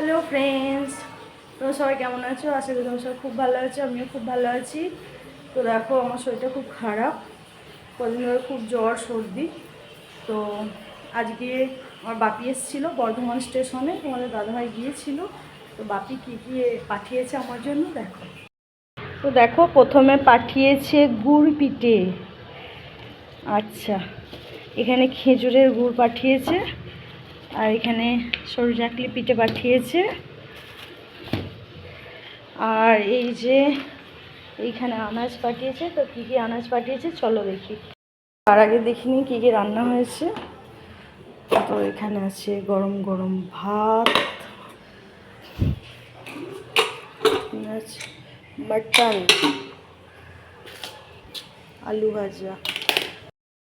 Hello friends, তোমরা সবাই কেমন আছো? আশা করি তোমরা সবাই খুব ভালো আছো। আমিও খুব ভালো আছি। তো দেখো, আমার শরীরটা খুব খারাপ, কদিন ধরে খুব জ্বর সর্দি। তো আজকে আমার বাপি এসেছিলো বর্ধমান স্টেশনে, তোমাদের দাদাভাই গিয়েছিল। তো বাপি কী কী পাঠিয়েছে আমার জন্য দেখো। তো দেখো, প্রথমে পাঠিয়েছে গুড় পিঠে। আচ্ছা, এখানে খেজুরের গুড় পাঠিয়েছে, আর এখানে সরু চাকলি পিঠে পাঠিয়েছে। আর এই যে এইখানে আনাজ পাঠিয়েছে। তো কী কী আনাজ পাঠিয়েছে চলো দেখি। তার আগে দেখিনি কী কী রান্না হয়েছে। তো এখানে আছে গরম গরম ভাত, মাটন, আলু ভাজা।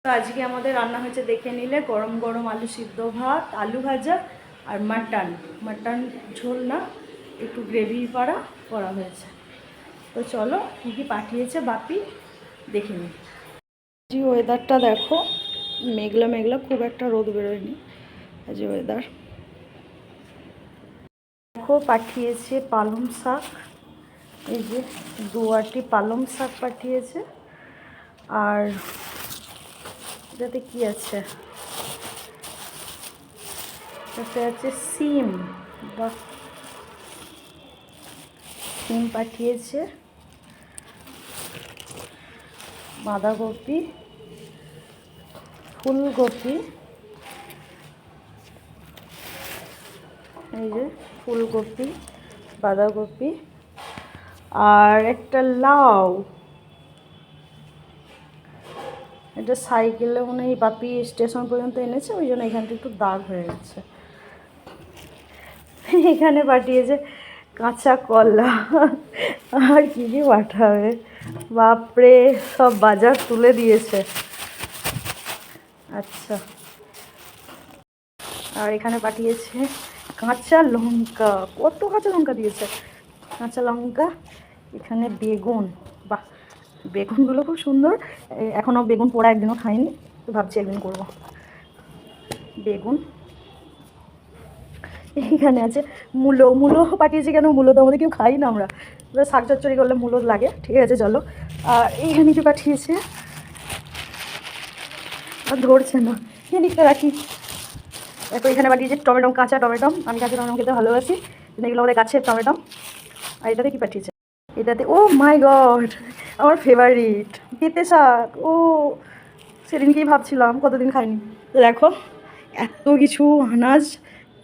তো আজকে আমাদের রান্না হয়েছে দেখে নিলে, গরম গরম আলু সিদ্ধ ভাত, আলু ভাজা আর মাটন ঝোল না, একটু গ্রেভি করা হয়েছে। তো চলো কী কী পাঠিয়েছে বাপি দেখে নিই। যে ওয়েদারটা দেখো, মেঘলা মেঘলা, খুব একটা রোদ বেরোয়নি আজ ওয়েদার। দেখো পাঠিয়েছে পালং শাক, এই যে দুয়াটি পালং শাক পাঠিয়েছে। আর এটাতে কি আছে, এটাতে আছে সিম, বা সিম পাঠিয়েছে, বাঁধাকপি, ফুলকপি, এই যে ফুলকপি, বাঁধাকপি, আর একটা লাউ। এটা সাইকেলে মনে হয় বাপি স্টেশন পর্যন্ত এনেছে, ওই জন্য এখানটা একটু দাগ হয়ে গেছে। এখানে পাঠিয়েছে কাঁচা কলা, আর কী কী পাঠাবে বাপরে, সব বাজার তুলে দিয়েছে। আচ্ছা, আর এখানে পাঠিয়েছে কাঁচা লঙ্কা, কত কাঁচা লঙ্কা দিয়েছে, কাঁচা লঙ্কা। এখানে বেগুন, বাহ বেগুনগুলো খুব সুন্দর। এখনও বেগুন পোড়া একদিনও খাইনি, তো ভাবছি একদিন করব। বেগুন, এখানে আছে মূলো পাঠিয়েছে। কেন মূলো তো আমাদের কেউ খাই না আমরা, শাক চচ্চড়ি করলে মূলো লাগে, ঠিক আছে চলো। আর এইখানে কি পাঠিয়েছে, আর ধরছে না, এদিকটা রাখি। দেখো এখানে পাঠিয়েছে টমেটো, কাঁচা টমেটো। আমি কাঁচা টমেটো খেতে ভালোবাসি, এগুলো আমাদের গাছের টমেটো। আর এটাতে কি পাঠিয়েছে, এটাতে ও মাই গড, আমার ফেভারিট পেঁপে শাক। ও সেদিনকেই ভাবছিলাম, কতদিন খাইনি। তো দেখো এত কিছু আনাজ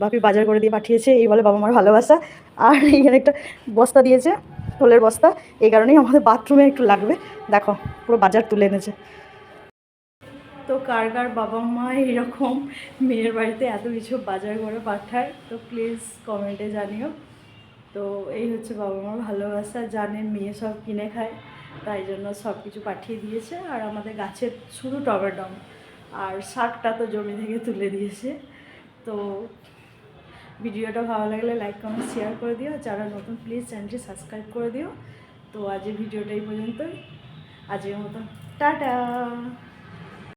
বাপি বাজার করে দিয়ে পাঠিয়েছে, এই বলে বাবা মার ভালোবাসা। আর এইখানে একটা বস্তা দিয়েছে, থলের বস্তা, এই কারণেই আমাদের বাথরুমে একটু লাগবে। দেখো পুরো বাজার তুলে এনেছে। তো কার কার বাবা মা এরকম মেয়ের বাড়িতে এত কিছু বাজার করে পাঠায়, তো প্লিজ কমেন্টে জানিও। তো এই হচ্ছে বাবা মার ভালোবাসা, জানেন মেয়ে সব কিনে খায়, তাই জন্য সব কিছু পাঠিয়ে দিয়েছে। আর আমাদের গাছের শুধু টমেটো, আর শাকটা তো জমি থেকে তুলে দিয়েছে। তো ভিডিওটা ভালো লাগলে লাইক কমেন্ট শেয়ার করে দিও, যারা নতুন প্লিজ চ্যানেলটি সাবস্ক্রাইব করে দিও। তো আজকের ভিডিওটা এই পর্যন্তই, আজকের মতন টাটা।